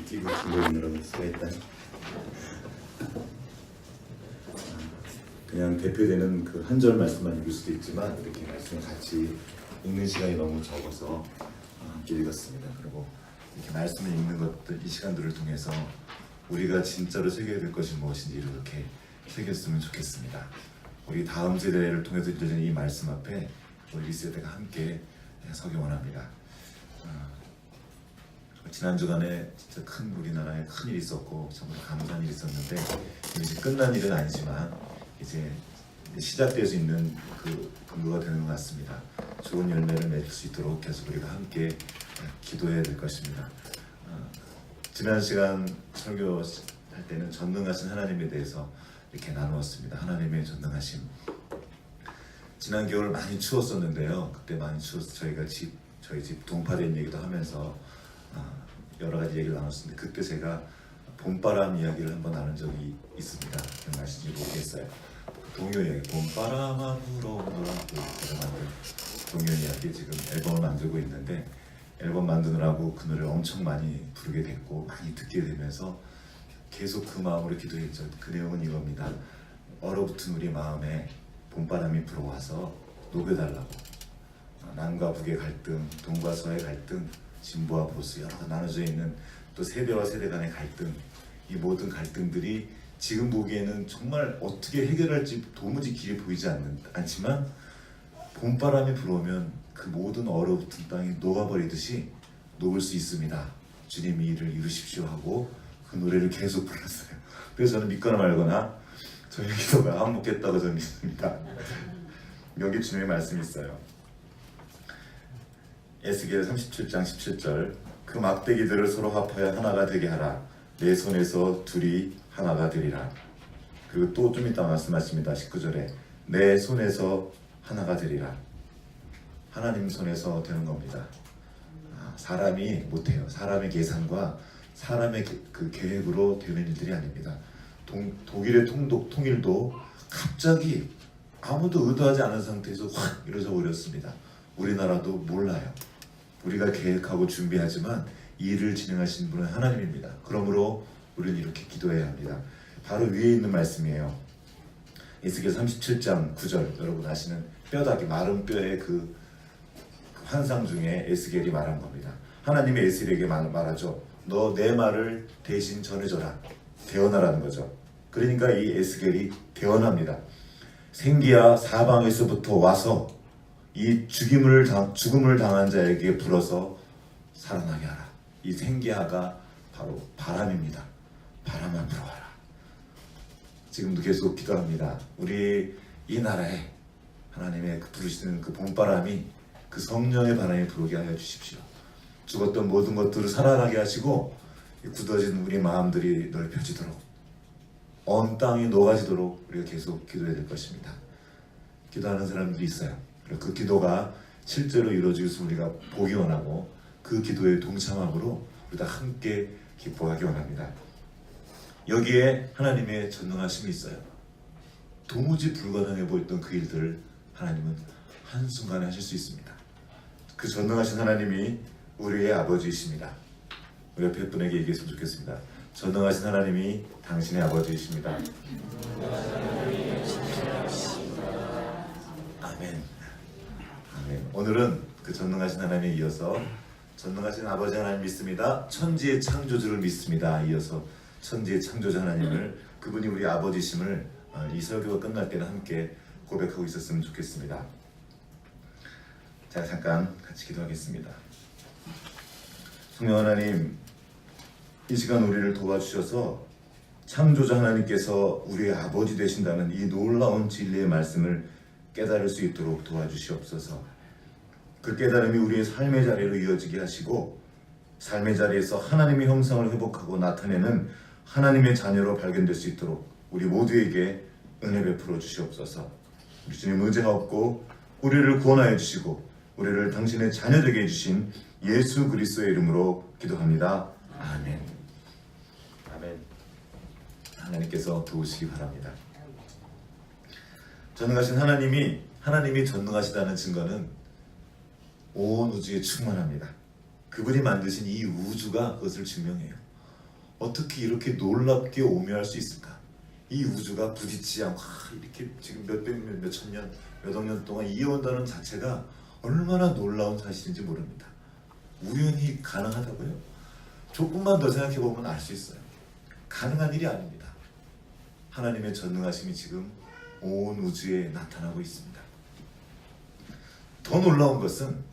끼고 들고 수가 있다니. 그냥 대표되는 그 한 절 말씀만 읽을 수도 있지만 이렇게 말씀을 같이 읽는 시간이 너무 적어서 함께 읽었습니다. 그리고 이렇게 말씀을 읽는 것들, 이 시간들을 통해서 우리가 진짜로 새겨야 될 것이 무엇인지 이렇게 새겼으면 좋겠습니다. 우리 다음 세대를 통해서 이어지는 이 말씀 앞에 우리 이 세대가 함께 서기 원합니다. 지난 주간에 진짜 큰 우리나라에 큰 일이 있었고 정말 감사한 일이 있었는데 이제 끝난 일은 아니지만 이제 시작될 수 있는 그 근거가 되는 것 같습니다. 좋은 열매를 맺을 수 있도록 계속 우리가 함께 기도해야 될 것입니다. 지난 시간 설교할 때는 전능하신 하나님에 대해서 이렇게 나누었습니다. 하나님의 전능하심. 지난 겨울 많이 추웠었는데요. 그때 많이 추워서 저희가 저희 집 동파된 얘기도 하면서 여러 가지 얘기를 나눴었는데 그때 제가 봄바람 이야기를 한번 나눈 적이 있습니다. 기억나시는지 모르겠어요. 동요 이야기, 봄바람아 불어오너라, 제가 만든 동요 이야기 지금 앨범을 만들고 있는데 앨범 만드느라고 그 노래를 엄청 많이 부르게 됐고 많이 듣게 되면서 계속 그 마음으로 기도했죠. 그 내용은 이겁니다. 얼어붙은 우리 마음에 봄바람이 불어와서 녹여달라고. 남과 북의 갈등, 동과 서의 갈등, 진보와 보수 여러 나눠져 있는 또 세대와 세대 간의 갈등, 이 모든 갈등들이 지금 보기에는 정말 어떻게 해결할지 도무지 길이 보이지 않지만 봄바람이 불어오면 그 모든 얼어붙은 땅이 녹아버리듯이 녹을 수 있습니다. 주님이 이를 이루십시오 하고 그 노래를 계속 불렀어요. 그래서 저는 믿거나 말거나 저희 기도가 한몫했다고 저는 믿습니다. 여기 주님의 말씀이 있어요. 에스겔 37장 17절, 그 막대기들을 서로 합하여 하나가 되게 하라. 내 손에서 둘이 하나가 되리라. 그리고 또 좀 이따 말씀하십니다. 19절에 내 손에서 하나가 되리라. 하나님 손에서 되는 겁니다. 사람이 못해요. 사람의 계산과 사람의 그 계획으로 되는 일들이 아닙니다. 독일의 통일도 갑자기 아무도 의도하지 않은 상태에서 확 이루어져 버렸습니다. 우리나라도 몰라요. 우리가 계획하고 준비하지만 이 일을 진행하시는 분은 하나님입니다. 그러므로 우리는 이렇게 기도해야 합니다. 바로 위에 있는 말씀이에요. 에스겔 37장 9절, 여러분 아시는 뼈다귀, 마른 뼈의 그 환상 중에 에스겔이 말한 겁니다. 하나님이 에스겔에게 말하죠. 너 내 말을 대신 전해줘라. 대언하라는 거죠. 그러니까 이 에스겔이 대언합니다. 생기야 사방에서부터 와서 이 죽음을 당한 자에게 불어서 살아나게 하라. 이 생기야가 바로 바람입니다. 바람아 불어와라. 지금도 계속 기도합니다. 우리 이 나라에 하나님의 부르시는 그 봄바람이, 그 성령의 바람이 불어오게 하여 주십시오. 죽었던 모든 것들을 살아나게 하시고 굳어진 우리 마음들이 넓혀지도록, 언 땅이 녹아지도록 우리가 계속 기도해야 될 것입니다. 기도하는 사람들이 있어요. 그리고 그 기도가 실제로 이루어지기 우리가 보기 원하고 그 기도에 동참함으로 우리가 함께 기뻐하기 원합니다. 여기에 하나님의 전능하심이 있어요. 도무지 불가능해 보였던 그 일들을 하나님은 한순간에 하실 수 있습니다. 그 전능하신 하나님이 우리의 아버지이십니다. 우리 옆에 분에게 얘기했으면 좋겠습니다. 전능하신 하나님이 당신의 아버지이십니다. 아멘. 아멘. 오늘은 그 전능하신 하나님에 이어서 전능하신 아버지 하나님 믿습니다. 천지의 창조주를 믿습니다. 이어서 천지의 창조주 하나님을, 그분이 우리 아버지심을 이 설교가 끝날 때는 함께 고백하고 있었으면 좋겠습니다. 자, 잠깐 같이 기도하겠습니다. 성령 하나님, 이 시간 우리를 도와주셔서 창조자 하나님께서 우리의 아버지 되신다는 이 놀라운 진리의 말씀을 깨달을 수 있도록 도와주시옵소서. 그 깨달음이 우리의 삶의 자리로 이어지게 하시고 삶의 자리에서 하나님의 형상을 회복하고 나타내는 하나님의 자녀로 발견될 수 있도록 우리 모두에게 은혜 베풀어 주시옵소서. 우리 주님 의지하옵고 우리를 구원하여 주시고 우리를 당신의 자녀 되게 해주신 예수 그리스도의 이름으로 기도합니다. 아멘. 아멘. 하나님께서 도우시기 바랍니다. 전능하신 하나님이 전능하시다는 증거는 온 우주에 충만합니다. 그분이 만드신 이 우주가 그것을 증명해요. 어떻게 이렇게 놀랍게 오묘할 수 있을까? 이 우주가 부딪히지 않고 이렇게 지금 몇천 년, 몇억 년 동안 이어온다는 자체가 얼마나 놀라운 사실인지 모릅니다. 우연히 가능하다고요? 조금만 더 생각해보면 알 수 있어요. 가능한 일이 아닙니다. 하나님의 전능하심이 지금 온 우주에 나타나고 있습니다. 더 놀라운 것은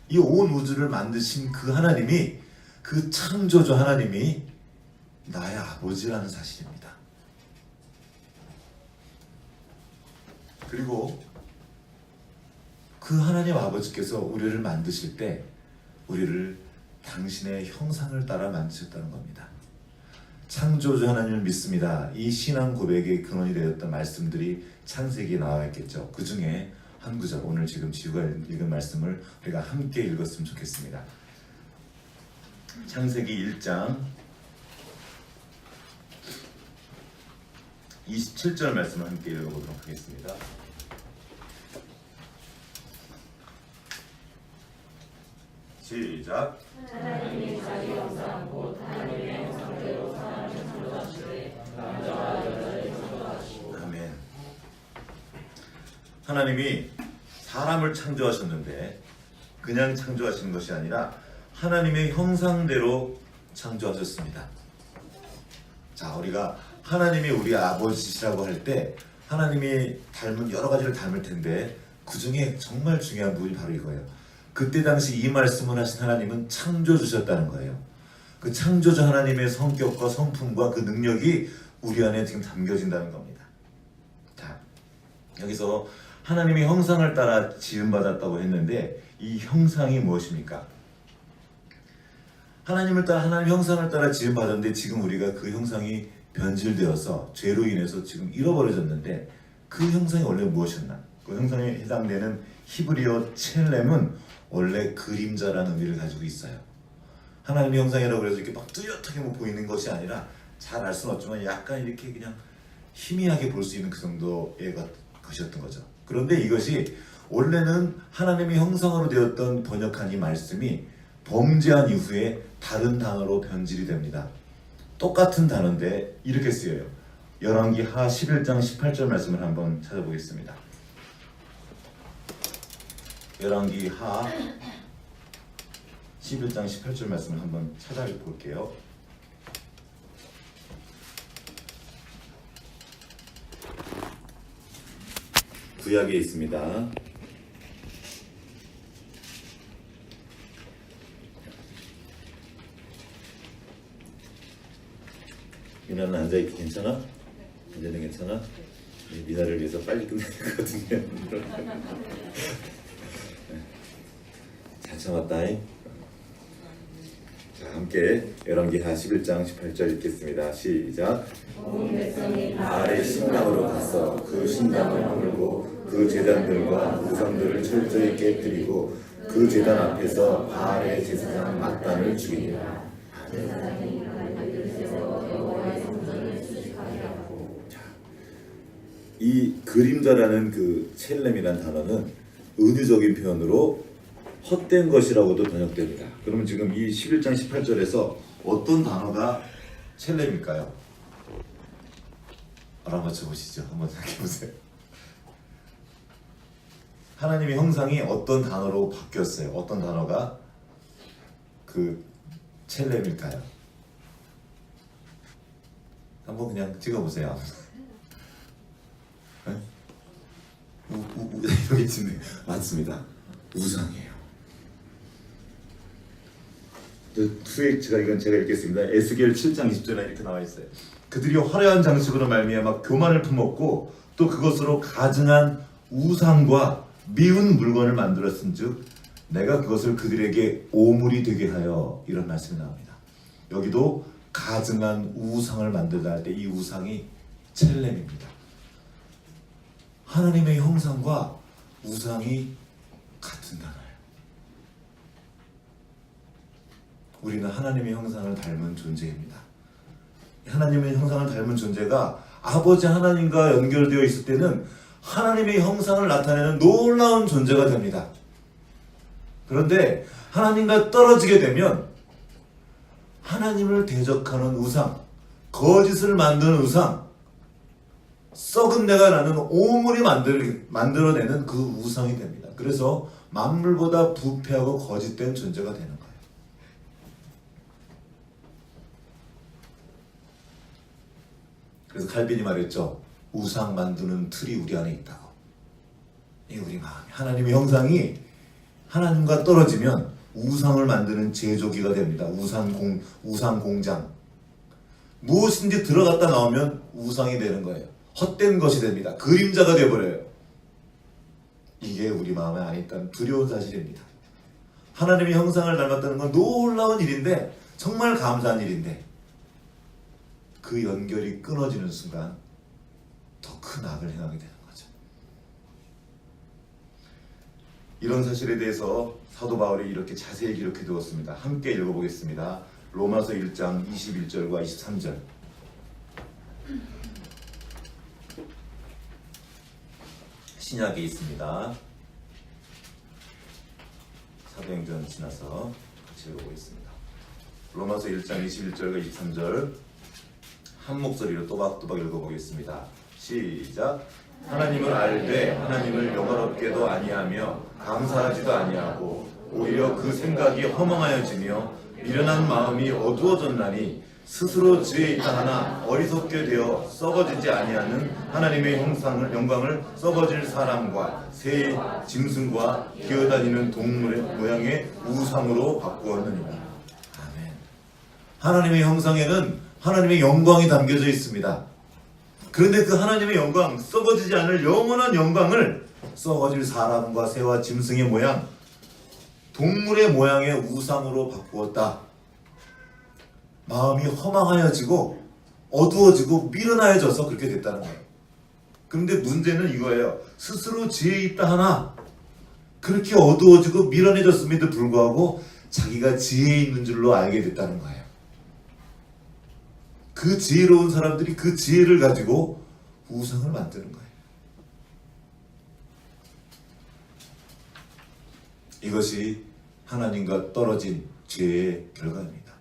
이 온 우주를 만드신 그 하나님이, 그 창조주 하나님이 나의 아버지라는 사실입니다. 그리고 그 하나님 아버지께서 우리를 만드실 때 우리를 당신의 형상을 따라 만드셨다는 겁니다. 창조주 하나님을 믿습니다. 이 신앙 고백의 근원이 되었던 말씀들이 창세기에 나와 있겠죠. 그 중에 한 구절, 오늘 지금 지우가 읽은 말씀을 우리가 함께 읽었으면 좋겠습니다. 창세기 1장 27절 말씀을 함께 읽어보도록 하겠습니다. 시작. 하나님이 자기 형상 곧 하나님의 형상대로 사람을 창조하시되 남자와 여자를 창조하시고. 아멘. 하나님이 사람을 창조하셨는데 그냥 창조하시는 것이 아니라 하나님의 형상대로 창조하셨습니다. 자, 우리가 하나님이 우리 아버지시라고 할 때 하나님이 닮은 여러 가지를 닮을 텐데 그 중에 정말 중요한 부분이 바로 이거예요. 그때 당시 이 말씀을 하신 하나님은 창조주셨다는 거예요. 그 창조주 하나님의 성격과 성품과 그 능력이 우리 안에 지금 담겨진다는 겁니다. 자, 여기서 하나님의 형상을 따라 지음받았다고 했는데 이 형상이 무엇입니까? 하나님을 따라, 하나님 형상을 따라 지음받았는데 지금 우리가 그 형상이 변질되어서 죄로 인해서 지금 잃어버려졌는데 그 형상이 원래 무엇이었나? 그 형상에 해당되는 히브리어 첼렘은 원래 그림자라는 의미를 가지고 있어요. 하나님의 형상이라고 해서 이렇게 막 뚜렷하게 보이는 것이 아니라 잘 알 수는 없지만 약간 이렇게 그냥 희미하게 볼 수 있는 그 정도의 것이었던 거죠. 그런데 이것이 원래는 하나님의 형상으로 되었던 번역한 이 말씀이 범죄한 이후에 다른 단어로 변질이 됩니다. 똑같은 단어인데 이렇게 쓰여요. 열왕기 하 11장 18절 말씀을 한번 찾아보겠습니다. 열왕기 하 11장 18절 말씀을 한번 찾아볼게요. 구약에 있습니다. 미나는 앉아있기 괜찮아? 앉아있는 괜찮아? 미나를 위해서 빨리 끝내야 되거든요. 잘 참았다잉. 자, 함께 열왕기하 11장 18절 읽겠습니다. 시작. 온 백성이 바알의 신당으로 가서 그 신당을 허물고 그 제단들과 우상들을 철저히 깨뜨리고 그 제단 앞에서 바알의 제사장 mat단을 죽이니라. 제사장이 가이들을 세워 여호와의 성전을 수식하게 하고. 이 그림자라는 그 첼렘이라는 단어는 은유적인 표현으로 헛된 것이라고도 번역됩니다. 그러면 지금 이 11장 18절에서 어떤 단어가 첼렘일까요? 알아맞혀 보시죠. 한번 생각해 보세요. 하나님의 형상이 어떤 단어로 바뀌었어요? 어떤 단어가 그 첼렘일까요? 한번 그냥 찍어보세요. 여기 있네. 맞습니다. 우상이에요. 제가 읽겠습니다. 에스겔 7장 20절에 이렇게 나와 있어요. 그들이 화려한 장식으로 말미암아 교만을 품었고 또 그것으로 가증한 우상과 미운 물건을 만들었은즉 내가 그것을 그들에게 오물이 되게 하여, 이런 말씀이 나옵니다. 여기도 가증한 우상을 만들다 할 때 이 우상이 첼렘입니다. 하나님의 형상과 우상이 같은 단어예요. 우리는 하나님의 형상을 닮은 존재입니다. 하나님의 형상을 닮은 존재가 아버지 하나님과 연결되어 있을 때는 하나님의 형상을 나타내는 놀라운 존재가 됩니다. 그런데 하나님과 떨어지게 되면 하나님을 대적하는 우상, 거짓을 만드는 우상, 썩은 내가 나는 오물이 만들어내는 그 우상이 됩니다. 그래서 만물보다 부패하고 거짓된 존재가 되는 거예요. 그래서 칼빈이 말했죠. 우상 만드는 틀이 우리 안에 있다고. 이 우리 마음이 하나님의 형상이 하나님과 떨어지면 우상을 만드는 제조기가 됩니다. 우상 공장. 무엇인지 들어갔다 나오면 우상이 되는 거예요. 헛된 것이 됩니다. 그림자가 되어버려요. 이게 우리 마음 안에 있다는 두려운 사실입니다. 하나님의 형상을 닮았다는 건 놀라운 일인데, 정말 감사한 일인데, 그 연결이 끊어지는 순간 더 큰 악을 행하게 되는 거죠. 이런 사실에 대해서 사도 바울이 이렇게 자세히 기록해 두었습니다. 함께 읽어보겠습니다. 로마서 1장 21절과 23절. 신약에 있습니다. 사도행전 지나서 같이 읽어보겠습니다. 로마서 1장 21절과 23절 한 목소리로 또박또박 읽어보겠습니다. 시작. 하나님을 알되 하나님을 영화롭게도 아니하며 감사하지도 아니하고 오히려 그 생각이 허망하여지며 미련한 마음이 어두워졌나니 스스로 지혜 있다 하나 어리석게 되어 썩어지지 아니하는 하나님의 영광을 썩어질 사람과 새 짐승과 기어다니는 동물의 모양의 우상으로 바꾸었느니라. 아멘. 하나님의 형상에는 하나님의 영광이 담겨져 있습니다. 그런데 그 하나님의 영광, 썩어지지 않을 영원한 영광을 썩어질 사람과 새와 짐승의 모양, 동물의 모양의 우상으로 바꾸었다. 마음이 허망하여지고 어두워지고 미련하여져서 그렇게 됐다는 거예요. 그런데 문제는 이거예요. 스스로 지혜 있다 하나 그렇게 어두워지고 미련해졌음에도 불구하고 자기가 지혜 있는 줄로 알게 됐다는 거예요. 그 지혜로운 사람들이 그 지혜를 가지고 우상을 만드는 거예요. 이것이 하나님과 떨어진 죄의 결과입니다.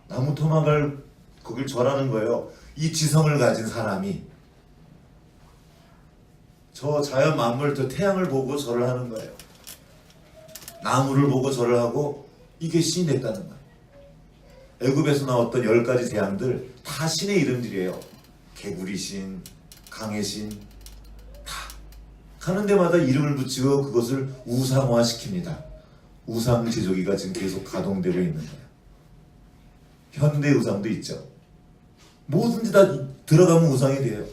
나무 토막을 거길 절하는 거예요. 이 지성을 가진 사람이 저 자연 만물, 저 태양을 보고 절을 하는 거예요. 나무를 보고 절을 하고 이게 신이 됐다는 거예요. 애굽에서 나왔던 10가지 재앙들 다 신의 이름들이에요. 개구리 신, 강의 신, 다 가는 데마다 이름을 붙이고 그것을 우상화시킵니다. 우상 제조기가 지금 계속 가동되고 있는 거예요. 현대 우상도 있죠. 뭐든지 다 들어가면 우상이 돼요.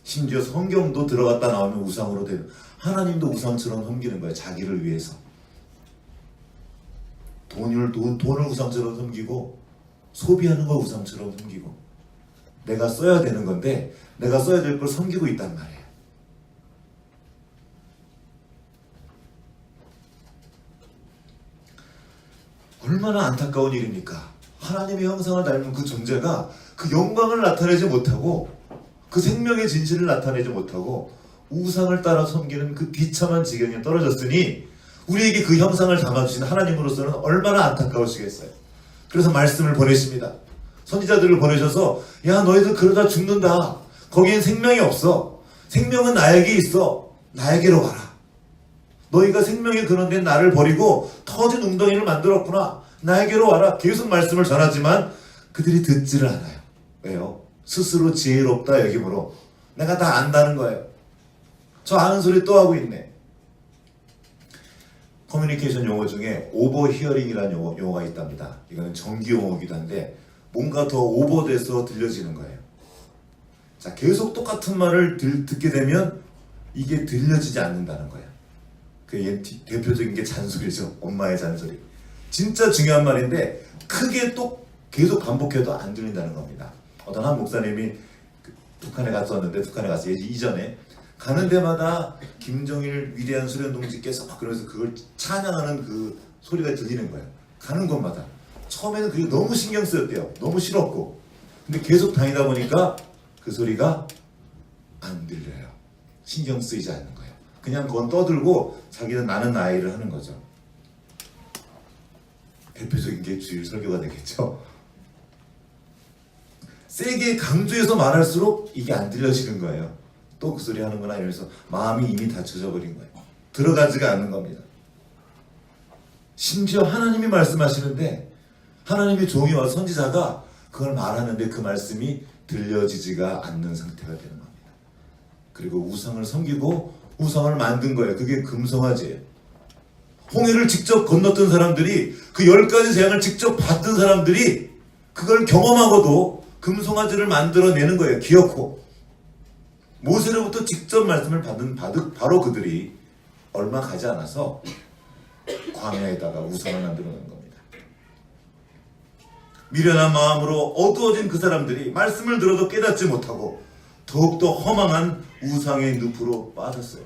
심지어 성경도 들어갔다 나오면 우상으로 돼요. 하나님도 우상처럼 섬기는 거예요. 자기를 위해서. 돈을 우상처럼 섬기고 소비하는 걸 우상처럼 섬기고 내가 써야 되는 건데 내가 써야 될 걸 섬기고 있단 말이에요. 얼마나 안타까운 일입니까? 하나님의 형상을 닮은 그 존재가 그 영광을 나타내지 못하고 그 생명의 진실을 나타내지 못하고 우상을 따라 섬기는 그 비참한 지경에 떨어졌으니 우리에게 그 형상을 담아주신 하나님으로서는 얼마나 안타까우시겠어요. 그래서 말씀을 보내십니다. 선지자들을 보내셔서 야 너희들 그러다 죽는다. 거기엔 생명이 없어. 생명은 나에게 있어. 나에게로 와라. 너희가 생명의 근원된 나를 버리고 터진 웅덩이를 만들었구나. 나에게로 와라. 계속 말씀을 전하지만 그들이 듣지를 않아요. 왜요? 스스로 지혜롭다 여김으로 내가 다 안다는 거예요. 저 아는 소리 또 하고 있네. 커뮤니케이션 용어 중에 오버히어링이라는 용어가 있답니다. 이거는 정기 용어이기도 한데 뭔가 더 오버돼서 들려지는 거예요. 자, 계속 똑같은 말을 듣게 되면 이게 들려지지 않는다는 거예요. 그 대표적인 게 잔소리죠. 엄마의 잔소리. 진짜 중요한 말인데 크게 또 계속 반복해도 안 들린다는 겁니다. 어떤 한 목사님이 북한에 갔었는데 북한에 갔을 이전에 가는 데마다 김정일 위대한 소련 동지께서 막 그러면서 그걸 찬양하는 그 소리가 들리는 거예요. 가는 곳마다. 처음에는 그게 너무 신경 쓰였대요. 너무 싫었고. 근데 계속 다니다 보니까 그 소리가 안 들려요. 신경 쓰이지 않는 거예요. 그냥 그건 떠들고 자기는 나는 나이를 하는 거죠. 대표적인 게 주일 설교가 되겠죠. 세게 강조해서 말할수록 이게 안 들려지는 거예요. 또 그 소리 하는구나 이러면서 마음이 이미 닫혀져 버린 거예요. 들어가지가 않는 겁니다. 심지어 하나님이 말씀하시는데 하나님의 종이 와 선지자가 그걸 말하는데 그 말씀이 들려지지가 않는 상태가 되는 겁니다. 그리고 우상을 섬기고 우상을 만든 거예요. 그게 금송아지예요. 홍해를 직접 건넜던 사람들이 그 10가지 재앙을 직접 받은 사람들이 그걸 경험하고도 금송아지를 만들어내는 거예요. 기어코. 모세로부터 직접 말씀을 받은 바로 그들이 얼마 가지 않아서 광야에다가 우상을 만들어 놓은 겁니다. 미련한 마음으로 어두워진 그 사람들이 말씀을 들어도 깨닫지 못하고 더욱더 허망한 우상의 늪으로 빠졌어요.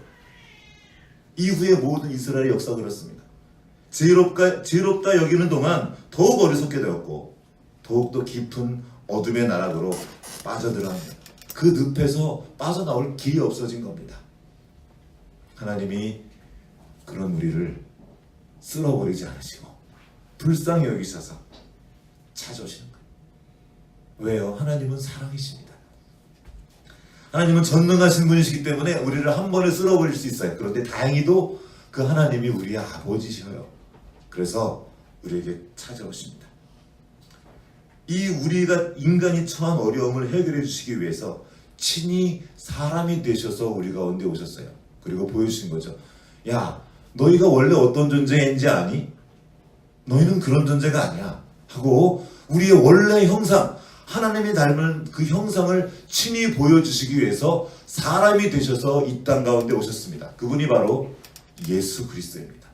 이후에 모든 이스라엘 역사가 그렇습니다. 지혜롭다 여기는 동안 더욱 어리석게 되었고 더욱더 깊은 어둠의 나락으로 빠져들어갑니다. 그 늪에서 빠져나올 길이 없어진 겁니다. 하나님이 그런 우리를 쓸어버리지 않으시고 불쌍히 여기셔서 찾아오시는 거예요. 왜요? 하나님은 사랑이십니다. 하나님은 전능하신 분이시기 때문에 우리를 한 번에 쓸어버릴 수 있어요. 그런데 다행히도 그 하나님이 우리의 아버지셔요. 그래서 우리에게 찾아오십니다. 이 우리가 인간이 처한 어려움을 해결해 주시기 위해서 친히 사람이 되셔서 우리 가운데 오셨어요. 그리고 보여주신 거죠. 야, 너희가 원래 어떤 존재인지 아니? 너희는 그런 존재가 아니야. 하고 우리의 원래 형상, 하나님이 닮은 그 형상을 친히 보여주시기 위해서 사람이 되셔서 이 땅 가운데 오셨습니다. 그분이 바로 예수 그리스도입니다.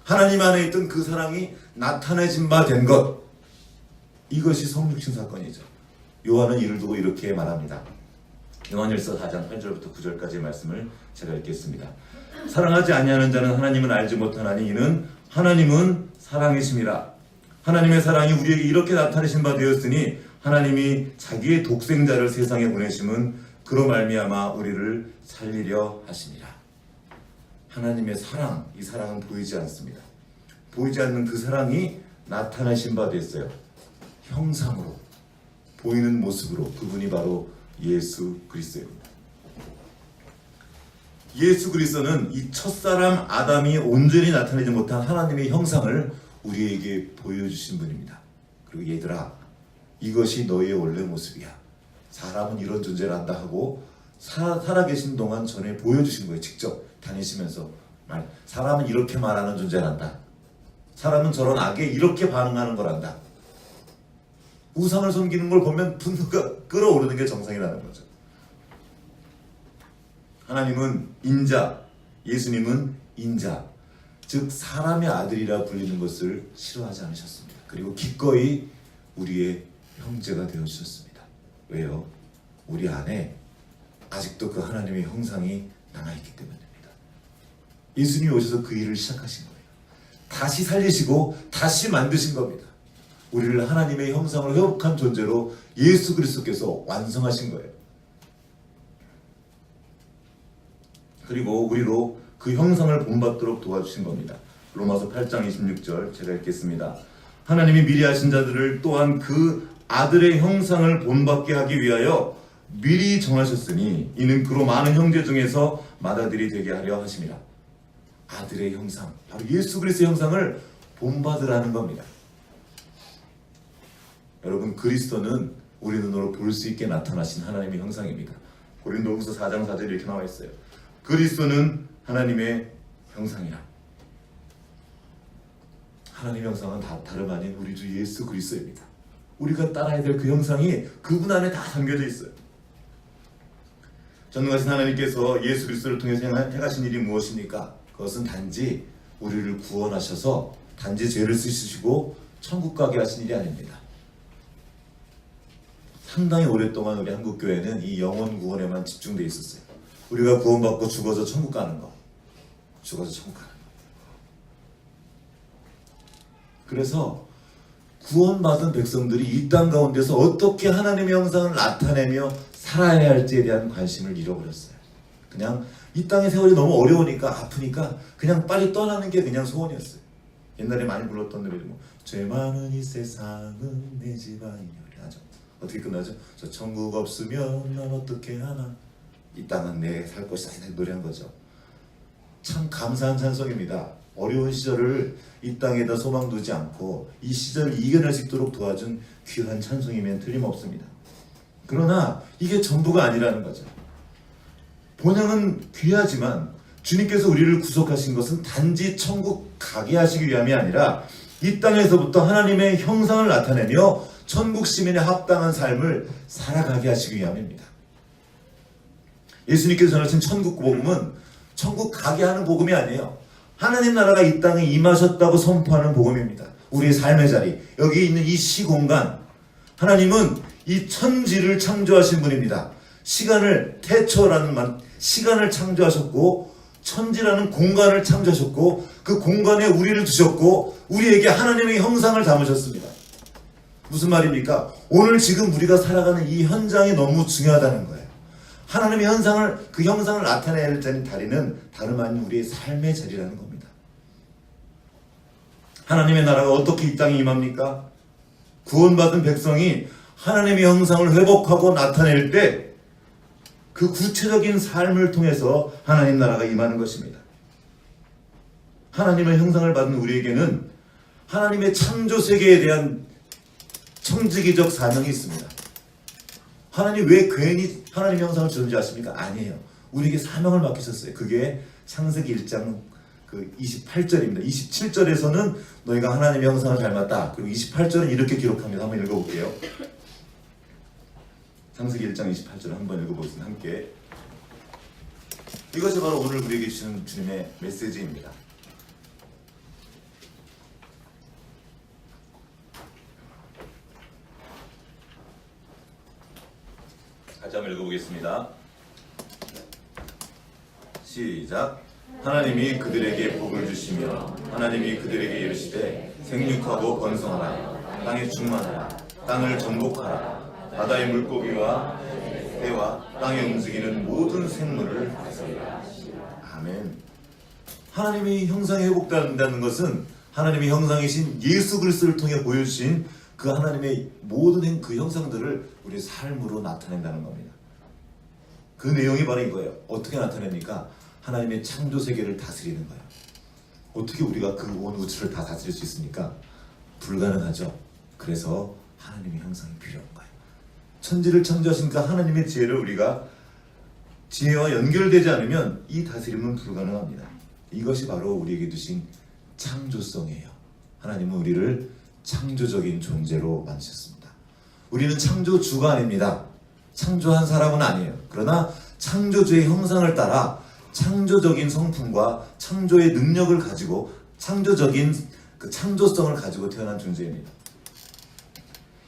하나님 안에 있던 그 사랑이 나타내진 바 된 것, 이것이 성육신 사건이죠. 요한은 이를 두고 이렇게 말합니다. 요한일서 4장 8절부터 9절까지의 말씀을 제가 읽겠습니다. 사랑하지 아니하는 자는 하나님을 알지 못하나니 이는 하나님은 사랑이심이라. 하나님의 사랑이 우리에게 이렇게 나타내신 바 되었으니 하나님이 자기의 독생자를 세상에 보내심은 그로 말미암아 우리를 살리려 하심이라. 하나님의 사랑, 이 사랑은 보이지 않습니다. 보이지 않는 그 사랑이 나타나신 바 됐어요. 형상으로, 보이는 모습으로. 그분이 바로 예수 그리스도입니다. 예수 그리스도는 이 첫사람 아담이 온전히 나타내지 못한 하나님의 형상을 우리에게 보여주신 분입니다. 그리고 얘들아, 이것이 너희의 원래 모습이야. 사람은 이런 존재란다 하고 살아계신 동안 전에 보여주신 거예요. 직접 다니시면서 사람은 이렇게 말하는 존재란다. 사람은 저런 악에 이렇게 반응하는 거란다. 우상을 섬기는 걸 보면 분노가 끓어오르는 게 정상이라는 거죠. 하나님은 인자, 예수님은 인자, 즉 사람의 아들이라 불리는 것을 싫어하지 않으셨습니다. 그리고 기꺼이 우리의 형제가 되어주셨습니다. 왜요? 우리 안에 아직도 그 하나님의 형상이 남아있기 때문입니다. 예수님이 오셔서 그 일을 시작하신 거예요. 다시 살리시고 다시 만드신 겁니다. 우리를 하나님의 형상으로 회복한 존재로 예수 그리스도께서 완성하신 거예요. 그리고 우리로 그 형상을 본받도록 도와주신 겁니다. 로마서 8장 26절 제가 읽겠습니다. 하나님이 미리 하신 자들을 또한 그 아들의 형상을 본받게 하기 위하여 미리 정하셨으니 이는 그로 많은 형제 중에서 맏아들이 되게 하려 하심이라. 아들의 형상, 바로 예수 그리스도의 형상을 본받으라는 겁니다. 여러분, 그리스도는 우리 눈으로 볼 수 있게 나타나신 하나님의 형상입니다. 고린도후서 4장 4절에 이렇게 나와 있어요. 그리스도는 하나님의 형상이라. 하나님의 형상은 다름 아닌 우리 주 예수 그리스도입니다. 우리가 따라야 될 그 형상이 그분 안에 다 담겨져 있어요. 전능하신 하나님께서 예수 그리스도를 통해서 행하신 일이 무엇입니까? 그것은 단지 우리를 구원하셔서 단지 죄를 씻으시고 천국 가게 하신 일이 아닙니다. 상당히 오랫동안 우리 한국교회는 이 영혼 구원에만 집중되어 있었어요. 우리가 구원받고 죽어서 천국 가는 거. 죽어서 천국 가는 거. 그래서 구원받은 백성들이 이 땅 가운데서 어떻게 하나님의 형상을 나타내며 살아야 할지에 대한 관심을 잃어버렸어요. 그냥 이 땅의 세월이 너무 어려우니까 아프니까 그냥 빨리 떠나는 게 그냥 소원이었어요. 옛날에 많이 불렀던 노래죠. 죄 많은 이 세상은 내 집안이여리 하죠. 어떻게 끝나죠? 저 천국 없으면 난 어떻게 하나, 이 땅은 내 살 것이다 노래한 거죠. 참 감사한 찬송입니다. 어려운 시절을 이 땅에다 소망 두지 않고 이 시절을 이겨낼 수 있도록 도와준 귀한 찬송이면 틀림없습니다. 그러나 이게 전부가 아니라는 거죠. 본향은 귀하지만 주님께서 우리를 구속하신 것은 단지 천국 가게 하시기 위함이 아니라 이 땅에서부터 하나님의 형상을 나타내며 천국 시민의 합당한 삶을 살아가게 하시기 위함입니다. 예수님께서 전하신 천국 복음은 천국 가게 하는 복음이 아니에요. 하나님 나라가 이 땅에 임하셨다고 선포하는 복음입니다. 우리의 삶의 자리, 여기 있는 이 시공간, 하나님은 이 천지를 창조하신 분입니다. 시간을 태초라는 시간을 창조하셨고 천지라는 공간을 창조하셨고 그 공간에 우리를 두셨고 우리에게 하나님의 형상을 담으셨습니다. 무슨 말입니까? 오늘 지금 우리가 살아가는 이 현장이 너무 중요하다는 거예요. 하나님의 그 형상을 나타내야 되는 다리는 다름 아닌 우리의 삶의 자리라는 겁니다. 하나님의 나라가 어떻게 이 땅에 임합니까? 구원받은 백성이 하나님의 형상을 회복하고 나타낼 때 그 구체적인 삶을 통해서 하나님 나라가 임하는 것입니다. 하나님의 형상을 받은 우리에게는 하나님의 창조 세계에 대한 청지기적 사명이 있습니다. 하나님 왜 괜히 하나님의 형상을 주는지 아십니까? 아니에요. 우리에게 사명을 맡기셨어요. 그게 창세기 1장 28절입니다. 27절에서는 너희가 하나님의 형상을 닮았다. 그리고 28절은 이렇게 기록합니다. 한번 읽어볼게요. 창세기 1장 28절을 한번 읽어보겠습니다. 함께. 이것이 바로 오늘 우리에게 주시는 주님의 메시지입니다. 같이 한번 읽어보겠습니다. 시작. 하나님이 그들에게 복을 주시며 하나님이 그들에게 이르시되 생육하고 번성하라 땅에 충만하라 땅을 정복하라 바다의 물고기와 새와 땅에 움직이는 모든 생물을 다스리라. 아멘. 하나님의 형상이 회복된다는 것은 하나님의 형상이신 예수 그리스도를 통해 보여주신 그 하나님의 모든 그 형상들을 우리의 삶으로 나타낸다는 겁니다. 그 내용이 바로 이거예요. 어떻게 나타냅니까? 하나님의 창조 세계를 다스리는 거예요. 어떻게 우리가 그 온 우주를 다 다스릴 수 있습니까? 불가능하죠. 그래서 하나님의 형상이 필요한 거예요. 천지를 창조하시니까 하나님의 지혜를 우리가 지혜와 연결되지 않으면 이 다스림은 불가능합니다. 이것이 바로 우리에게 주신 창조성이에요. 하나님은 우리를 창조적인 존재로 만드셨습니다. 우리는 창조주가 아닙니다. 창조한 사람은 아니에요. 그러나 창조주의 형상을 따라 창조적인 성품과 창조의 능력을 가지고 창조적인 그 창조성을 가지고 태어난 존재입니다.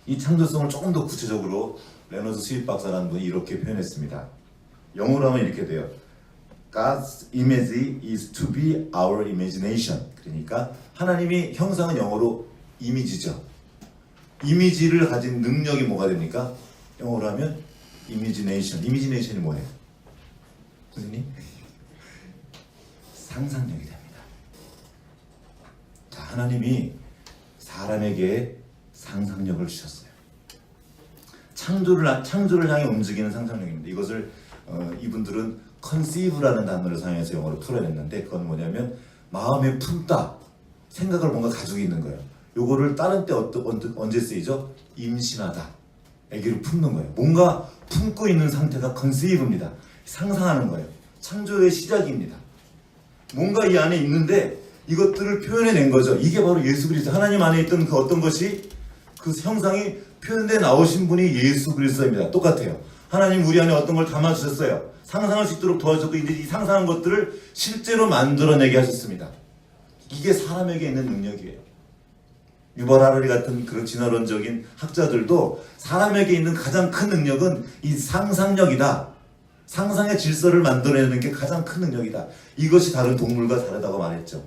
이 창조성을 조금 더 구체적으로 레너드 스윗 박사라는 분이 이렇게 표현했습니다. 영어로 하면 이렇게 돼요. God's image is to be our imagination. 그러니까 하나님의 형상은 영어로 이미지죠. 이미지를 가진 능력이 뭐가 됩니까? 영어로 하면 imagination. imagination이 뭐예요? 선생님? 상상력이 됩니다. 자, 하나님이 사람에게 상상력을 주셨어요. 창조를 향해 움직이는 상상력입니다. 이것을 이분들은 conceive라는 단어를 사용해서 영어로 풀어냈는데 그건 뭐냐면 마음에 품다, 생각을 뭔가 가지고 있는 거예요. 요거를 다른 때 언제 쓰이죠? 임신하다, 아기를 품는 거예요. 뭔가 품고 있는 상태가 conceive입니다. 상상하는 거예요. 창조의 시작입니다. 뭔가 이 안에 있는데 이것들을 표현해낸 거죠. 이게 바로 예수 그리스도. 하나님 안에 있던 그 어떤 것이 그 형상이 표현돼 나오신 분이 예수 그리스도입니다. 똑같아요. 하나님 우리 안에 어떤 걸 담아주셨어요. 상상할 수 있도록 도와주셨고 이제 이 상상한 것들을 실제로 만들어내게 하셨습니다. 이게 사람에게 있는 능력이에요. 유발 하라리 같은 그런 진화론적인 학자들도 사람에게 있는 가장 큰 능력은 이 상상력이다. 상상의 질서를 만들어내는 게 가장 큰 능력이다. 이것이 다른 동물과 다르다고 말했죠.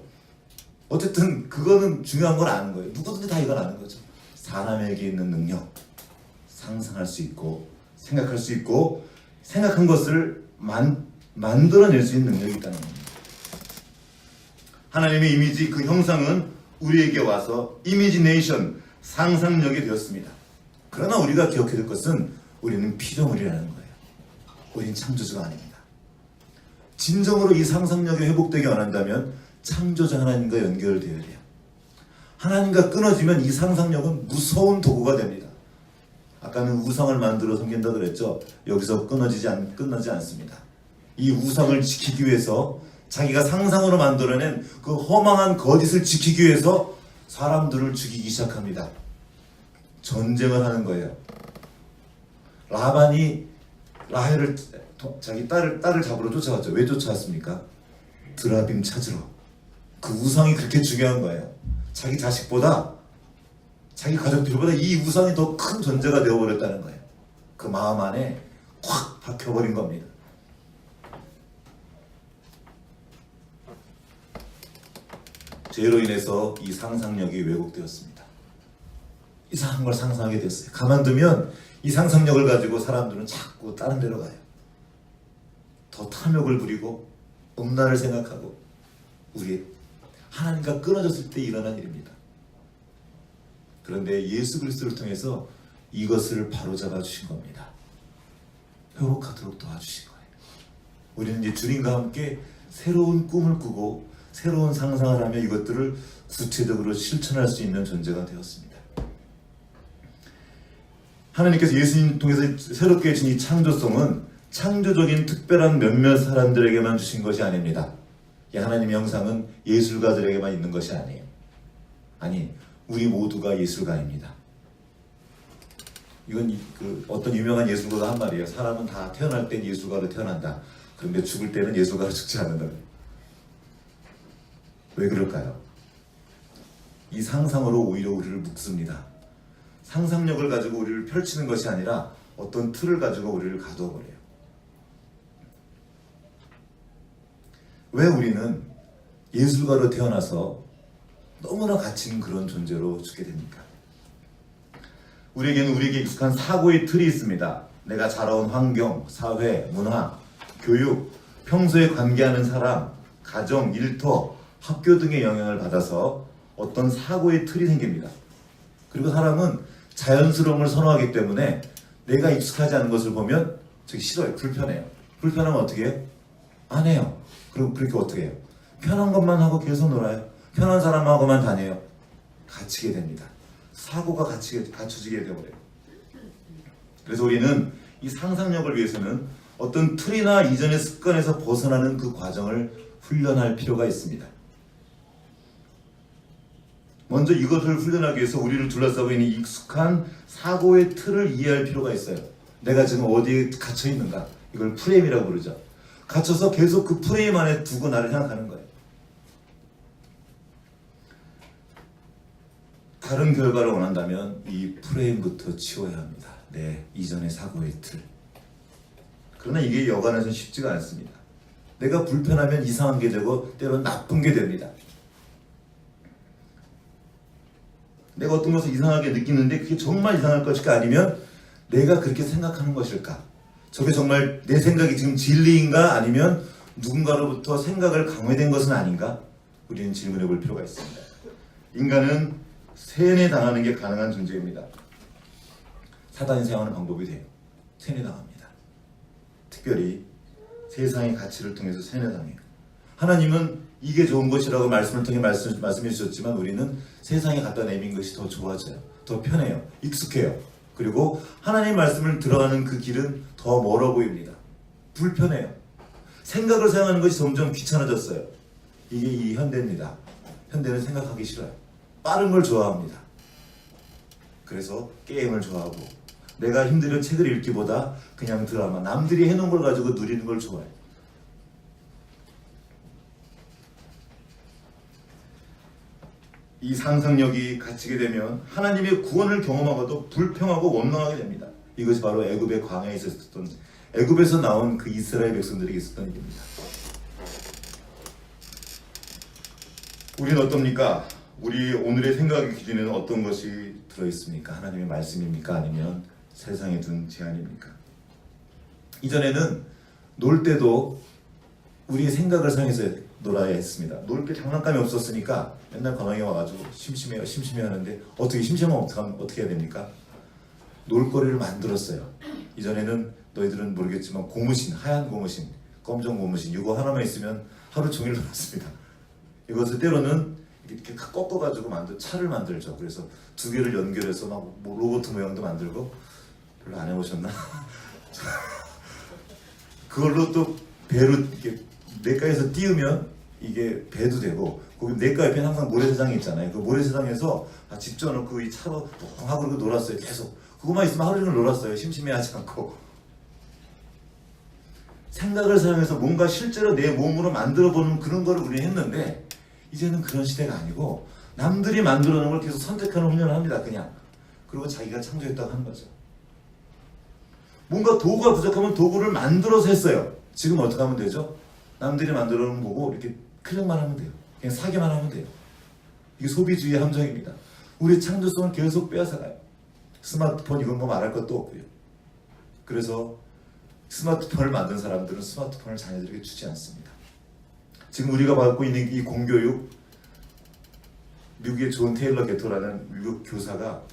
어쨌든 그거는 중요한 건 아는 거예요. 누구든지 다 이걸 아는 거죠. 사람에게 있는 능력, 상상할 수 있고 생각할 수 있고 생각한 것을 만들어낼 수 있는 능력이 있다는 겁니다. 하나님의 이미지 그 형상은 우리에게 와서 이미지네이션, 상상력이 되었습니다. 그러나 우리가 기억해야 될 것은 우리는 피조물이라는 거예요. 우리는 창조주가 아닙니다. 진정으로 이 상상력이 회복되기 원한다면 창조자 하나님과 연결되어야 돼요. 하나님과 끊어지면 이 상상력은 무서운 도구가 됩니다. 아까는 우상을 만들어 섬긴다 그랬죠. 여기서 끝나지 않습니다. 이 우상을 지키기 위해서 자기가 상상으로 만들어낸 그 허망한 거짓을 지키기 위해서 사람들을 죽이기 시작합니다. 전쟁을 하는 거예요. 라반이 라헬을 자기 딸을 잡으러 쫓아갔죠. 왜 쫓아왔습니까? 드라빔 찾으러. 그 우상이 그렇게 중요한 거예요. 자기 자식보다 자기 가족들보다 이 우상이 더 큰 존재가 되어버렸다는 거예요. 그 마음 안에 확 박혀버린 겁니다. 죄로 인해서 이 상상력이 왜곡되었습니다. 이상한 걸 상상하게 됐어요. 가만두면 이 상상력을 가지고 사람들은 자꾸 다른 데로 가요. 더 탐욕을 부리고 음란을 생각하고 우리 하나님과 끊어졌을 때 일어난 일입니다. 그런데 예수 그리스도를 통해서 이것을 바로잡아 주신 겁니다. 회복하도록 도와주신 거예요. 우리는 이제 주님과 함께 새로운 꿈을 꾸고 새로운 상상을 하며 이것들을 구체적으로 실천할 수 있는 존재가 되었습니다. 하나님께서 예수님 통해서 새롭게 주신 이 창조성은 창조적인 특별한 몇몇 사람들에게만 주신 것이 아닙니다. 이 하나님의 형상은 예술가들에게만 있는 것이 아니에요. 아니, 우리 모두가 예술가입니다. 이건 어떤 유명한 예술가가 한 말이에요. 사람은 다 태어날 땐 예술가로 태어난다. 그런데 죽을 때는 예술가로 죽지 않는다. 왜 그럴까요? 이 상상으로 오히려 우리를 묶습니다. 상상력을 가지고 우리를 펼치는 것이 아니라 어떤 틀을 가지고 우리를 가두어 버려요. 왜 우리는 예술가로 태어나서 너무나 갇힌 그런 존재로 죽게 됩니까? 우리에게 익숙한 사고의 틀이 있습니다. 내가 자라온 환경, 사회, 문화, 교육, 평소에 관계하는 사람, 가정, 일터, 학교 등의 영향을 받아서 어떤 사고의 틀이 생깁니다. 그리고 사람은 자연스러움을 선호하기 때문에 내가 익숙하지 않은 것을 보면 저기 싫어요. 불편해요. 불편하면 어떻게 해요? 안 해요. 그리고 그렇게 어떻게 해요? 편한 것만 하고 계속 놀아요. 편한 사람하고만 다녀요. 갇히게 됩니다. 사고가 갖춰지게 되어버려요. 그래서 우리는 이 상상력을 위해서는 어떤 틀이나 이전의 습관에서 벗어나는 그 과정을 훈련할 필요가 있습니다. 먼저 이것을 훈련하기 위해서 우리를 둘러싸고 있는 익숙한 사고의 틀을 이해할 필요가 있어요. 내가 지금 어디에 갇혀 있는가? 이걸 프레임이라고 부르죠. 갇혀서 계속 그 프레임 안에 두고 나를 생각하는 거예요. 다른 결과를 원한다면 이 프레임부터 치워야 합니다. 내 이전의 사고의 틀. 그러나 이게 여간해서는 쉽지가 않습니다. 내가 불편하면 이상한 게 되고 때로는 나쁜 게 됩니다. 내가 어떤 것을 이상하게 느끼는데 그게 정말 이상할 것일까? 아니면 내가 그렇게 생각하는 것일까? 저게 정말 내 생각이 지금 진리인가? 아니면 누군가로부터 생각을 강요된 것은 아닌가? 우리는 질문해 볼 필요가 있습니다. 인간은 세뇌당하는 게 가능한 존재입니다. 사단이 사용하는 방법이 돼요. 세뇌당합니다. 특별히 세상의 가치를 통해서 세뇌당해요. 하나님은 이게 좋은 것이라고 말씀을 통해 말씀해 주셨지만 우리는 세상에 갖다 내민 것이 더 좋아져요. 더 편해요. 익숙해요. 그리고 하나님의 말씀을 들어가는 그 길은 더 멀어 보입니다. 불편해요. 생각을 사용하는 것이 점점 귀찮아졌어요. 이게 이 현대입니다. 현대는 생각하기 싫어요. 빠른 걸 좋아합니다. 그래서 게임을 좋아하고 내가 힘들어 책을 읽기보다 그냥 드라마, 남들이 해놓은 걸 가지고 누리는 걸 좋아해요. 이 상상력이 갇히게 되면 하나님의 구원을 경험하고도 불평하고 원망하게 됩니다. 이것이 바로 애굽의 광야에 있었던, 애굽에서 나온 그 이스라엘 백성들에게 있었던 일입니다. 우리는 어떻습니까? 우리 오늘의 생각의 기준에는 어떤 것이 들어있습니까? 하나님의 말씀입니까? 아니면 세상에 둔 제한입니까? 이전에는 놀 때도 우리의 생각을 사용해서 놀아야 했습니다. 놀 게 장난감이 없었으니까 맨날 건왕이 와가지고 심심해요 하는데 어떻게 심심하면 어떻게 해야 됩니까? 놀거리를 만들었어요. 이전에는 너희들은 모르겠지만 고무신, 하얀 고무신, 검정 고무신 이거 하나만 있으면 하루 종일 놀았습니다. 이것을 때로는 이렇게 꺾어가지고 차를 만들죠. 그래서 두 개를 연결해서 막 로봇 모양도 만들고, 별로 안 해보셨나? 그걸로 또 배로 이렇게 냇가에서 띄우면 이게 배도 되고, 거기 냇가 옆에 항상 모래사장이 있잖아요. 그 모래사장에서 집 져놓고 이 차로 하고 그러고 놀았어요. 계속 그것만 있으면 하루 종일 놀았어요. 심심해하지 않고. 생각을 사용해서 뭔가 실제로 내 몸으로 만들어보는 그런 거를 우리는 했는데, 이제는 그런 시대가 아니고 남들이 만들어 놓은 걸 계속 선택하는 훈련을 합니다. 그냥. 그리고 자기가 창조했다고 하는 거죠. 뭔가 도구가 부족하면 도구를 만들어서 했어요. 지금 어떻게 하면 되죠? 남들이 만들어 놓은 거 보고 이렇게 클릭만 하면 돼요. 그냥 사기만 하면 돼요. 이게 소비주의의 함정입니다. 우리 창조성을 계속 빼앗아가요. 스마트폰 이건 뭐 말할 것도 없고요. 그래서 스마트폰을 만든 사람들은 스마트폰을 자녀들에게 주지 않습니다. 지금 우리가 받고 있는 이 공교육, 미국의 존 테일러 게토라는 미국 교사가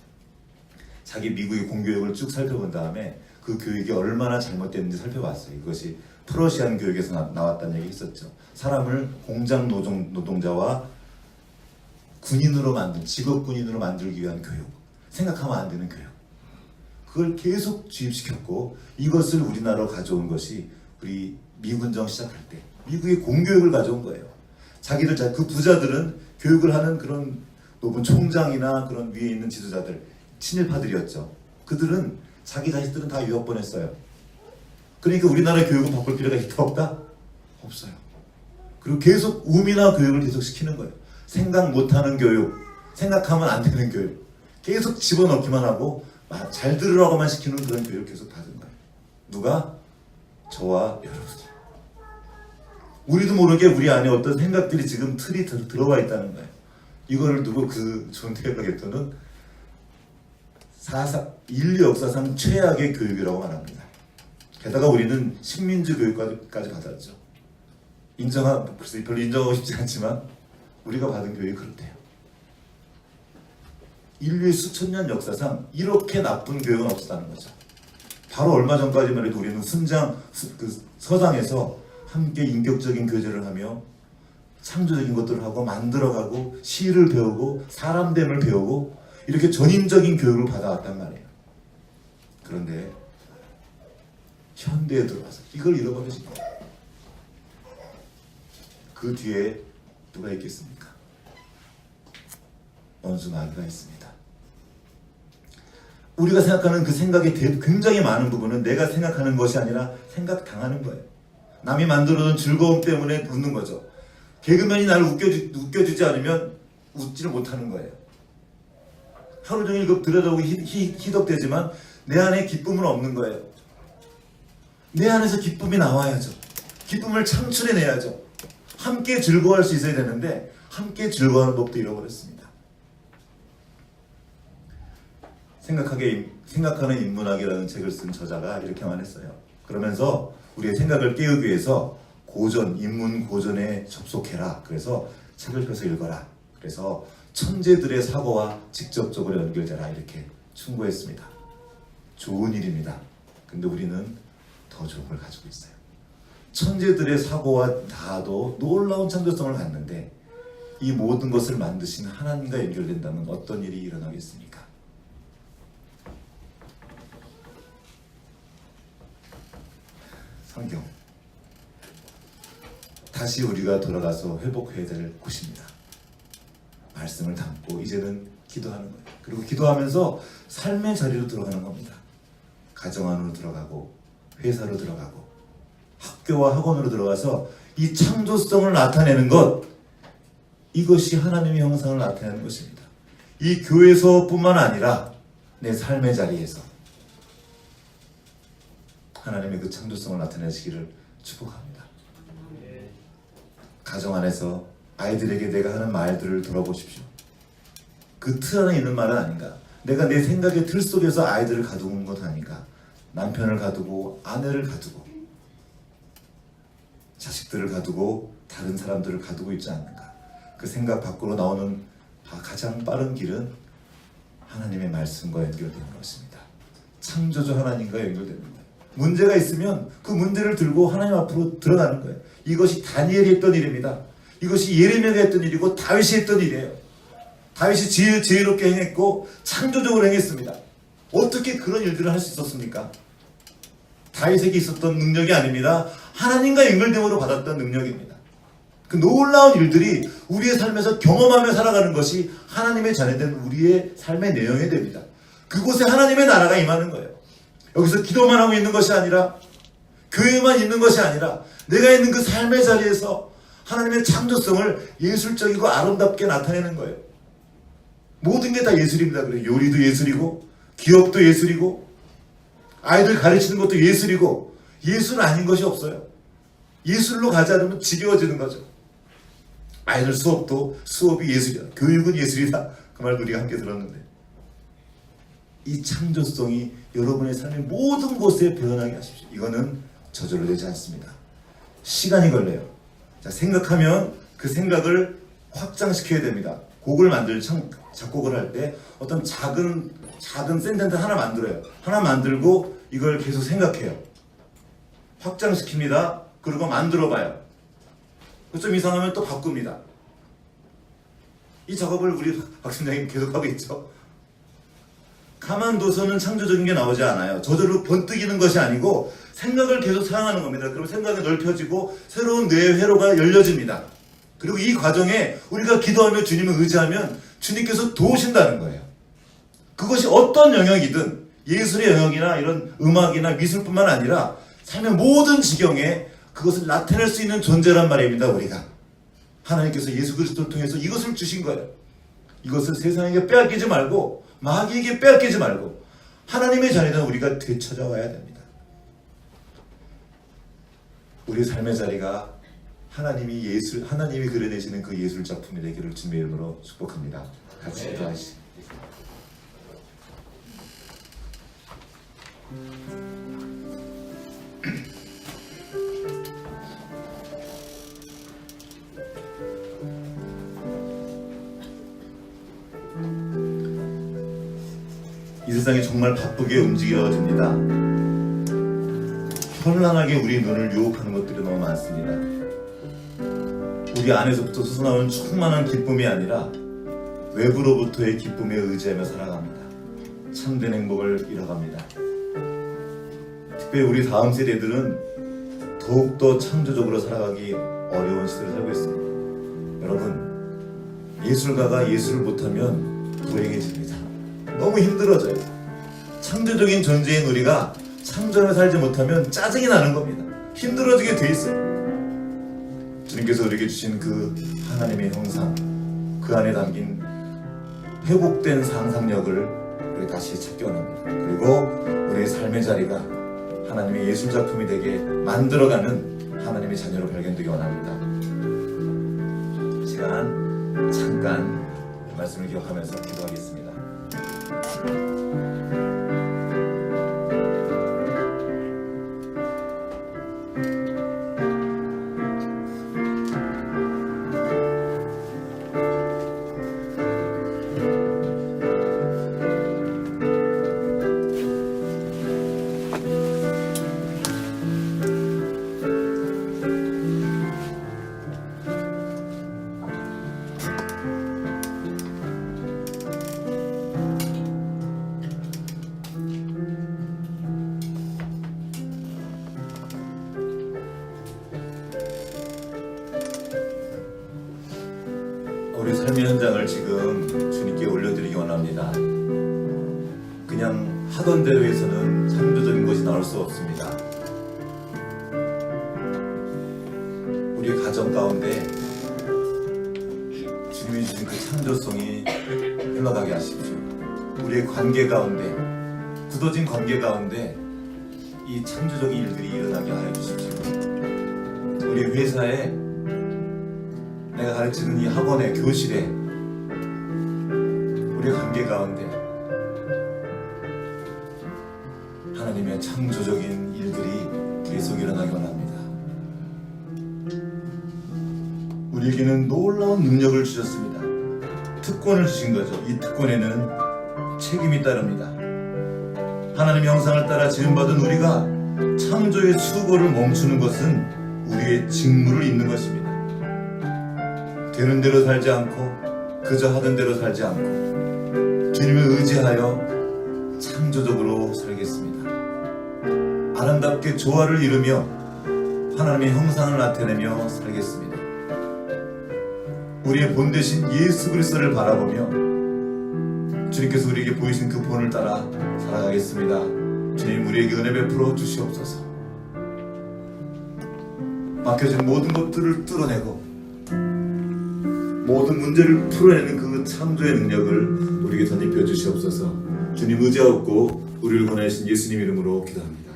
자기 미국의 공교육을 쭉 살펴본 다음에 그 교육이 얼마나 잘못됐는지 살펴봤어요. 이것이 프러시안 교육에서 나왔다는 얘기 있었죠. 사람을 공장 노동자와 군인으로 만든, 직업 군인으로 만들기 위한 교육, 생각하면 안 되는 교육, 그걸 계속 주입시켰고, 이것을 우리나라로 가져온 것이 우리 미군정 시작할 때 미국의 공교육을 가져온 거예요. 자기들 그 부자들은 교육을 하는 그런 높은 총장이나 그런 위에 있는 지도자들, 친일파들이었죠. 그들은 자기 자식들은 다 유학 보냈어요. 그러니까 우리나라 교육은 바꿀 필요가 있다 없다? 없어요. 그리고 계속 우미나 교육을 계속 시키는 거예요. 생각 못하는 교육, 생각하면 안 되는 교육, 계속 집어넣기만 하고 잘 들으라고만 시키는 그런 교육을 계속 받은 거예요. 누가? 저와 여러분이. 우리도 모르게 우리 안에 어떤 생각들이 지금 틀이 들어와 있다는 거예요. 이거를 두고 존 테일러 게토는 인류 역사상 최악의 교육이라고 말합니다. 게다가 우리는 식민지 교육까지 받았죠. 글쎄 별로 인정하고 싶지 않지만 우리가 받은 교육이 그렇대요. 인류의 수천 년 역사상 이렇게 나쁜 교육은 없었다는 거죠. 바로 얼마 전까지만 해도 우리는 서당에서 함께 인격적인 교제를 하며 창조적인 것들을 하고 만들어가고 시를 배우고 사람됨을 배우고 이렇게 전인적인 교육을 받아왔단 말이에요. 그런데 현대에 들어와서 이걸 잃어버리신 거예요. 그 뒤에 누가 있겠습니까? 원수 마귀가 있습니다. 우리가 생각하는 그 생각의 굉장히 많은 부분은 내가 생각하는 것이 아니라 생각당하는 거예요. 남이 만들어둔 즐거움 때문에 웃는 거죠. 개그맨이 나를 웃겨주지 않으면 웃지를 못하는 거예요. 하루 종일 들여다보고 희덕대지만 내 안에 기쁨은 없는 거예요. 내 안에서 기쁨이 나와야죠. 기쁨을 창출해내야죠. 함께 즐거워할 수 있어야 되는데 함께 즐거워하는 법도 잃어버렸습니다. 생각하는 인문학이라는 책을 쓴 저자가 이렇게 말했어요. 그러면서 우리의 생각을 깨우기 위해서 인문 고전에 접속해라. 그래서 책을 펴서 읽어라. 그래서 천재들의 사고와 직접적으로 연결되라. 이렇게 충고했습니다. 좋은 일입니다. 근데 우리는 더 좋은 걸 가지고 있어요. 천재들의 사고와 다도 놀라운 창조성을 갖는데 이 모든 것을 만드신 하나님과 연결된다면 어떤 일이 일어나겠습니까? 성경. 다시 우리가 돌아가서 회복해야 될 곳입니다. 말씀을 담고 이제는 기도하는 거예요. 그리고 기도하면서 삶의 자리로 들어가는 겁니다. 가정 안으로 들어가고 회사로 들어가고 학교와 학원으로 들어가서 이 창조성을 나타내는 것, 이것이 하나님의 형상을 나타내는 것입니다. 이 교회에서뿐만 아니라 내 삶의 자리에서 하나님의 그 창조성을 나타내시기를 축복합니다. 가정 안에서 아이들에게 내가 하는 말들을 들어보십시오. 그 틀 안에 있는 말은 아닌가? 내가 내 생각의 틀 속에서 아이들을 가두는 것 아닌가? 남편을 가두고 아내를 가두고 자식들을 가두고 다른 사람들을 가두고 있지 않는가. 그 생각 밖으로 나오는 가장 빠른 길은 하나님의 말씀과 연결되는 것입니다. 창조주 하나님과 연결됩니다. 문제가 있으면 그 문제를 들고 하나님 앞으로 들어가는 거예요. 이것이 다니엘이 했던 일입니다. 이것이 예레미야가 했던 일이고 다윗이 했던 일이에요. 다윗이 지혜롭게 행했고 창조적으로 행했습니다. 어떻게 그런 일들을 할 수 있었습니까? 다윗에게 있었던 능력이 아닙니다. 하나님과 연결됨으로 받았던 능력입니다. 그 놀라운 일들이 우리의 삶에서 경험하며 살아가는 것이 하나님의 자녀된 우리의 삶의 내용이 됩니다. 그곳에 하나님의 나라가 임하는 거예요. 여기서 기도만 하고 있는 것이 아니라, 교회만 있는 것이 아니라, 내가 있는 그 삶의 자리에서 하나님의 창조성을 예술적이고 아름답게 나타내는 거예요. 모든 게 다 예술입니다. 그래요. 요리도 예술이고, 기업도 예술이고, 아이들 가르치는 것도 예술이고, 예술 아닌 것이 없어요. 예술로 가지 않으면 지겨워지는 거죠. 아이들 수업이 예술이다. 교육은 예술이다. 그 말도 우리가 함께 들었는데, 이 창조성이 여러분의 삶의 모든 곳에 변하게 하십시오. 이거는 저절로 되지 않습니다. 시간이 걸려요. 자, 생각하면 그 생각을 확장시켜야 됩니다. 곡을 작곡을 할 때 어떤 작은 센텐스 하나 만들어요. 하나 만들고 이걸 계속 생각해요. 확장시킵니다. 그리고 만들어봐요. 좀 이상하면 또 바꿉니다. 이 작업을 우리 박팀장님 계속하고 있죠. 가만둬서는 창조적인 게 나오지 않아요. 저절로 번뜩이는 것이 아니고 생각을 계속 사용하는 겁니다. 그럼 생각이 넓혀지고 새로운 뇌의 회로가 열려집니다. 그리고 이 과정에 우리가 기도하며 주님을 의지하면 주님께서 도우신다는 거예요. 그것이 어떤 영역이든 예술의 영역이나 이런 음악이나 미술뿐만 아니라 삶의 모든 지경에 그것을 나타낼 수 있는 존재란 말입니다. 우리가 하나님께서 예수 그리스도를 통해서 이것을 주신 거예요. 이것을 세상에게 빼앗기지 말고, 마귀에게 빼앗기지 말고 하나님의 자리는 우리가 되찾아와야 됩니다. 우리 삶의 자리가 하나님이 그려내시는 그 예술 작품이 되기를 주님의 이름으로 축복합니다. 같이 기도하시죠. 이 세상이 정말 바쁘게 움직여집니다. 현란하게 우리 눈을 유혹하는 것들이 너무 많습니다. 우리 안에서부터 솟아나오는 충만한 기쁨이 아니라 외부로부터의 기쁨에 의지하며 살아갑니다. 참된 행복을 잃어갑니다. 특별히 우리 다음 세대들은 더욱더 창조적으로 살아가기 어려운 시대를 살고 있습니다. 여러분, 예술가가 예술을 못하면 불행해집니다. 너무 힘들어져요. 창조적인 존재인 우리가 창조하며 살지 못하면 짜증이 나는 겁니다. 힘들어지게 돼 있어요. 주님께서 우리에게 주신 그 하나님의 형상, 그 안에 담긴 회복된 상상력을 우리 다시 찾기 원합니다. 그리고 우리의 삶의 자리가 하나님의 예술 작품이 되게 만들어가는 하나님의 자녀로 발견되기 원합니다. 시간 잠깐 말씀을 기억하면서 기도하겠습니다. 우리 삶의 현장을 지금 주님께 올려드리기 원합니다. 그냥 하던 대로 해서는 창조적인 것이 나올 수 없습니다. 우리 가정 가운데 주님이 주신 그 창조성이 흘러가게 하십시오. 우리의 관계 가운데, 굳어진 관계 가운데 이 창조적인 일들이 일어나게 하여 주십시오. 우리 회사에, 내가 가르치는 이 학원의 교실에, 우리 관계 가운데 하나님의 창조적인 일들이 계속 일어나기 원합니다. 우리에게는 놀라운 능력을 주셨습니다. 특권을 주신 거죠. 이 특권에는 책임이 따릅니다. 하나님의 형상을 따라 지음받은 우리가 창조의 수고를 멈추는 것은 우리의 직무를 잇는 것입니다. 되는 대로 살지 않고 그저 하던 대로 살지 않고 주님을 의지하여 창조적으로 살겠습니다. 아름답게 조화를 이루며 하나님의 형상을 나타내며 살겠습니다. 우리의 본 대신 예수 그리스도를 바라보며 주님께서 우리에게 보이신 그 본을 따라 살아가겠습니다. 주님 우리에게 은혜 베풀어 주시옵소서. 막혀진 모든 것들을 뚫어내고 모든 문제를 풀어내는 그 창조의 능력을 우리에게 덧입혀 주시옵소서. 주님 의지하옵고 우리를 보내신 예수님 이름으로 기도합니다.